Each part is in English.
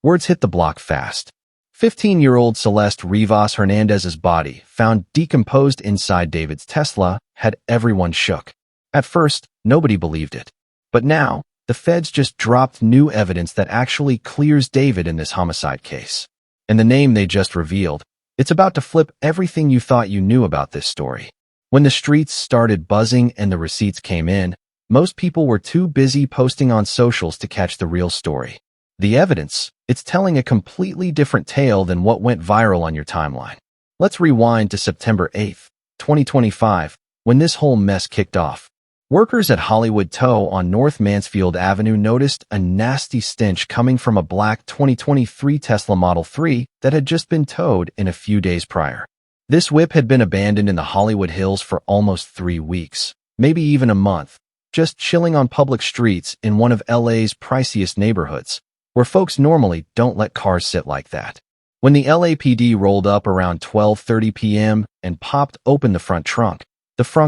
Words hit the block fast. 15-year-old Celeste Rivas Hernandez's body, found decomposed inside David's Tesla, had everyone shook. At first, nobody believed it. But now, the feds just dropped new evidence that actually clears David in this homicide case. And the name they just revealed, it's about to flip everything you thought you knew about this story. When the streets started buzzing and the receipts came in, most people were too busy posting on socials to catch the real story. The evidence, it's telling a completely different tale than what went viral on your timeline. Let's rewind to September 8th, 2025, when this whole mess kicked off. Workers at Hollywood Tow on North Mansfield Avenue noticed a nasty stench coming from a black 2023 Tesla Model 3 that had just been towed in a few days prior. This whip had been abandoned in the Hollywood Hills for almost 3 weeks, maybe even a month, just chilling on public streets in one of LA's priciest neighborhoods, where folks normally don't let cars sit like that. When the LAPD rolled up around 12:30 p.m. and popped open the front trunk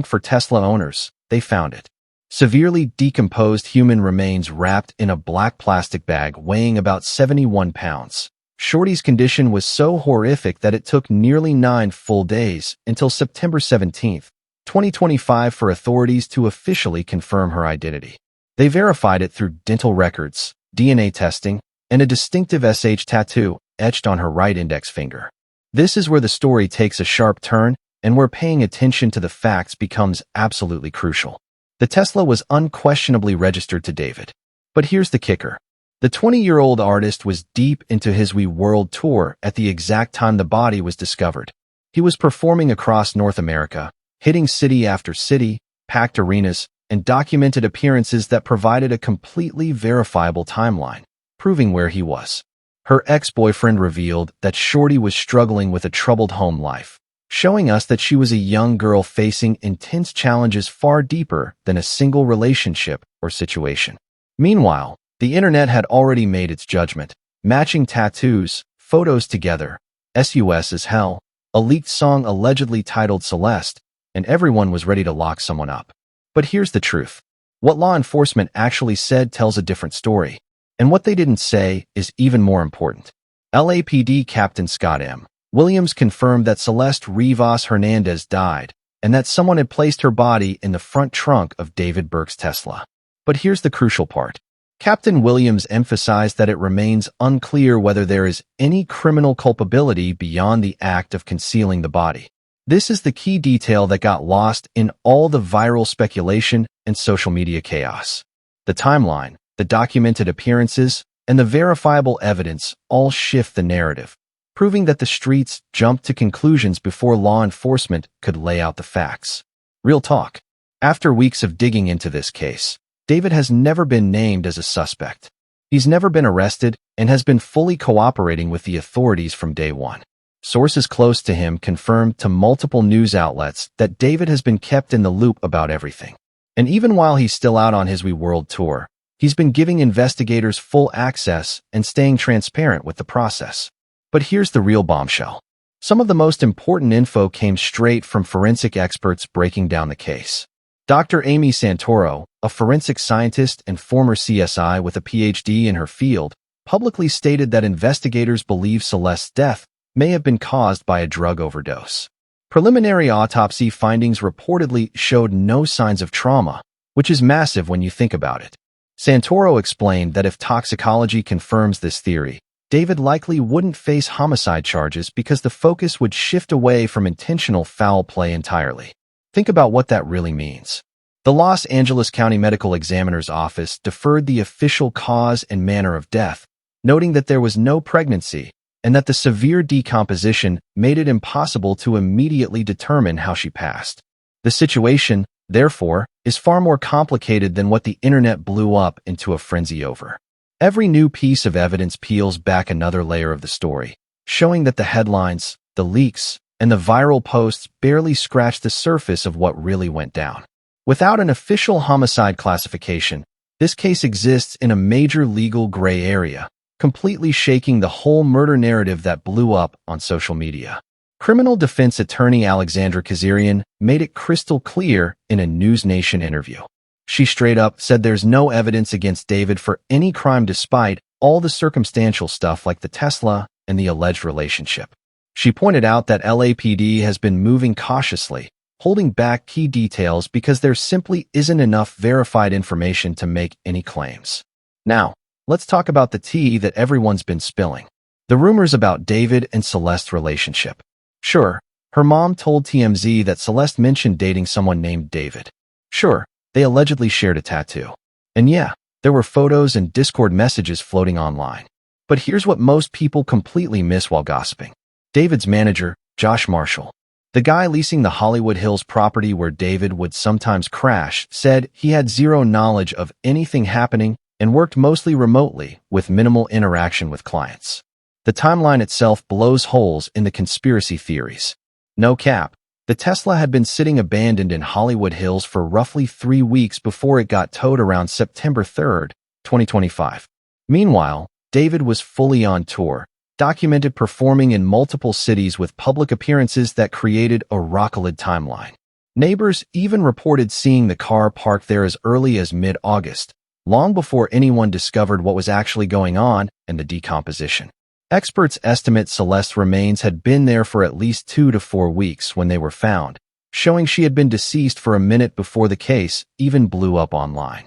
for Tesla owners, they found it. Severely decomposed human remains wrapped in a black plastic bag weighing about 71 pounds. Shorty's condition was so horrific that it took nearly 9 full days until September 17th, 2025 for authorities to officially confirm her identity. They verified it through dental records, DNA testing, and a distinctive SH tattoo etched on her right index finger. This is where the story takes a sharp turn and where paying attention to the facts becomes absolutely crucial. The Tesla was unquestionably registered to David. But here's the kicker. The 20-year-old artist was deep into his World Tour at the exact time the body was discovered. He was performing across North America, hitting city after city, packed arenas, and documented appearances that provided a completely verifiable timeline, proving where he was. Her ex-boyfriend revealed that Shorty was struggling with a troubled home life, showing us that she was a young girl facing intense challenges far deeper than a single relationship or situation. Meanwhile, the internet had already made its judgment, matching tattoos, photos together, SUS as hell, a leaked song allegedly titled Celeste, and everyone was ready to lock someone up. But here's the truth. What law enforcement actually said tells a different story, and what they didn't say is even more important. LAPD Captain Scott M. Williams confirmed that Celeste Rivas Hernandez died, and that someone had placed her body in the front trunk of David Burke's Tesla. But here's the crucial part. Captain Williams emphasized that it remains unclear whether there is any criminal culpability beyond the act of concealing the body. This is the key detail that got lost in all the viral speculation and social media chaos. The timeline, the documented appearances, and the verifiable evidence all shift the narrative, proving that the streets jumped to conclusions before law enforcement could lay out the facts. Real talk. After weeks of digging into this case, David has never been named as a suspect. He's never been arrested and has been fully cooperating with the authorities from day one. Sources close to him confirmed to multiple news outlets that David has been kept in the loop about everything. And even while he's still out on his World Tour, he's been giving investigators full access and staying transparent with the process. But here's the real bombshell. Some of the most important info came straight from forensic experts breaking down the case. Dr. Amy Santoro, a forensic scientist and former CSI with a PhD in her field, publicly stated that investigators believe Celeste's death may have been caused by a drug overdose. Preliminary autopsy findings reportedly showed no signs of trauma, which is massive when you think about it. Santoro explained that if toxicology confirms this theory, David likely wouldn't face homicide charges because the focus would shift away from intentional foul play entirely. Think about what that really means. The Los Angeles County Medical Examiner's Office deferred the official cause and manner of death, noting that there was no pregnancy and that the severe decomposition made it impossible to immediately determine how she passed. The situation, therefore, is far more complicated than what the internet blew up into a frenzy over. Every new piece of evidence peels back another layer of the story, showing that the headlines, the leaks, and the viral posts barely scratch the surface of what really went down. Without an official homicide classification, this case exists in a major legal gray area, completely shaking the whole murder narrative that blew up on social media. Criminal defense attorney Alexandra Kazarian made it crystal clear in a News Nation interview. She straight up said there's no evidence against David for any crime despite all the circumstantial stuff like the Tesla and the alleged relationship. She pointed out that LAPD has been moving cautiously, holding back key details because there simply isn't enough verified information to make any claims. Now, let's talk about the tea that everyone's been spilling. The rumors about David and Celeste's relationship. Sure, her mom told TMZ that Celeste mentioned dating someone named David. Sure, they allegedly shared a tattoo. And yeah, there were photos and Discord messages floating online. But here's what most people completely miss while gossiping. David's manager, Josh Marshall, the guy leasing the Hollywood Hills property where David would sometimes crash, said he had zero knowledge of anything happening and worked mostly remotely with minimal interaction with clients. The timeline itself blows holes in the conspiracy theories. No cap, the Tesla had been sitting abandoned in Hollywood Hills for roughly 3 weeks before it got towed around September 3, 2025. Meanwhile, David was fully on tour, documented performing in multiple cities with public appearances that created a rock-solid timeline. Neighbors even reported seeing the car parked there as early as mid-August, long before anyone discovered what was actually going on and the decomposition. Experts estimate Celeste's remains had been there for at least 2 to 4 weeks when they were found, showing she had been deceased for a minute before the case even blew up online.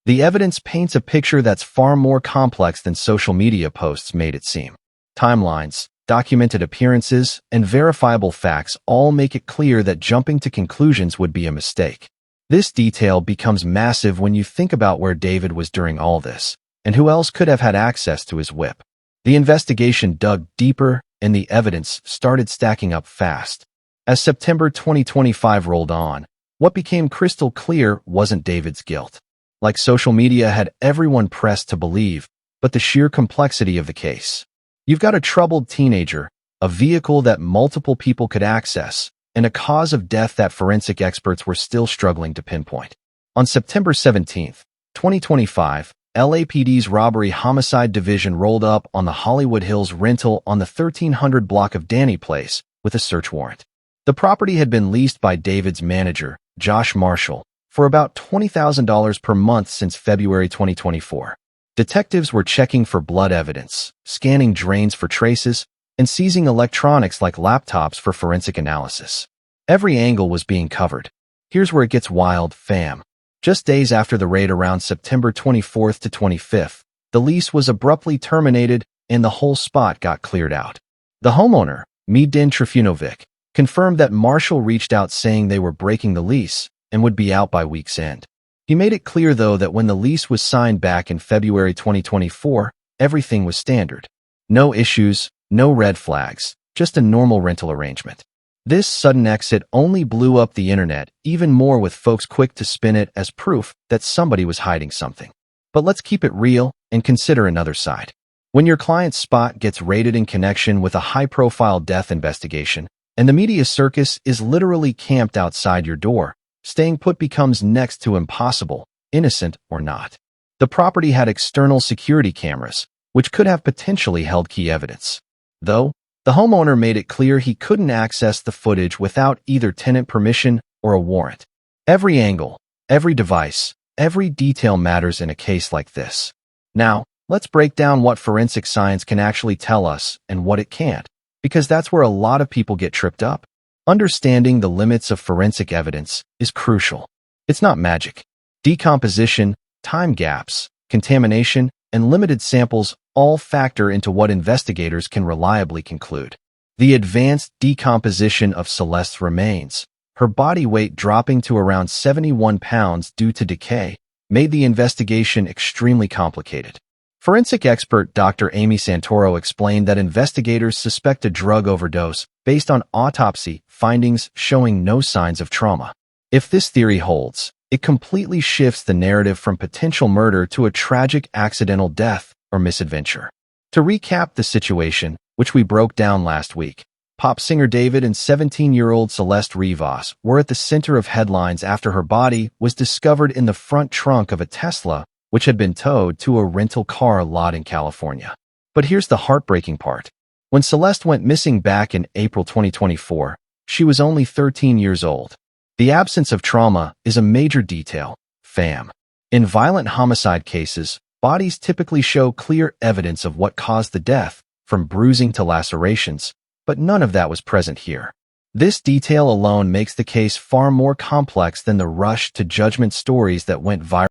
The evidence paints a picture that's far more complex than social media posts made it seem. Timelines, documented appearances, and verifiable facts all make it clear that jumping to conclusions would be a mistake. This detail becomes massive when you think about where David was during all this, and who else could have had access to his whip. The investigation dug deeper, and the evidence started stacking up fast. As September 2025 rolled on, what became crystal clear wasn't David's guilt. Like social media had everyone pressed to believe, but the sheer complexity of the case. You've got a troubled teenager, a vehicle that multiple people could access, and a cause of death that forensic experts were still struggling to pinpoint. On September 17, 2025, LAPD's Robbery Homicide Division rolled up on the Hollywood Hills rental on the 1300 block of Danny Place with a search warrant. The property had been leased by David's manager, Josh Marshall, for about $20,000 per month since February 2024. Detectives were checking for blood evidence, scanning drains for traces, and seizing electronics like laptops for forensic analysis. Every angle was being covered. Here's where it gets wild, fam. Just days after the raid around September 24th to 25th, the lease was abruptly terminated and the whole spot got cleared out. The homeowner, Midin Trifunovic, confirmed that Marshall reached out saying they were breaking the lease and would be out by week's end. He made it clear, though, that when the lease was signed back in February 2024, everything was standard. No issues, no red flags, just a normal rental arrangement. This sudden exit only blew up the internet even more, with folks quick to spin it as proof that somebody was hiding something. But let's keep it real and consider another side. When your client's spot gets raided in connection with a high-profile death investigation, and the media circus is literally camped outside your door, staying put becomes next to impossible, innocent or not. The property had external security cameras, which could have potentially held key evidence. Though, the homeowner made it clear he couldn't access the footage without either tenant permission or a warrant. Every angle, every device, every detail matters in a case like this. Now, let's break down what forensic science can actually tell us and what it can't, because that's where a lot of people get tripped up. Understanding the limits of forensic evidence is crucial. It's not magic. Decomposition, time gaps, contamination, and limited samples all factor into what investigators can reliably conclude. The advanced decomposition of Celeste's remains, her body weight dropping to around 71 pounds due to decay, made the investigation extremely complicated. Forensic expert Dr. Amy Santoro explained that investigators suspect a drug overdose based on autopsy findings showing no signs of trauma. If this theory holds, it completely shifts the narrative from potential murder to a tragic accidental death or misadventure. To recap the situation, which we broke down last week, pop singer David and 17-year-old Celeste Rivas were at the center of headlines after her body was discovered in the front trunk of a Tesla, which had been towed to a rental car lot in California. But here's the heartbreaking part. When Celeste went missing back in April 2024, she was only 13 years old. The absence of trauma is a major detail, fam. In violent homicide cases, Bodies typically show clear evidence of what caused the death, from bruising to lacerations, but none of that was present here. This detail alone makes the case far more complex than the rush to judgment stories that went viral.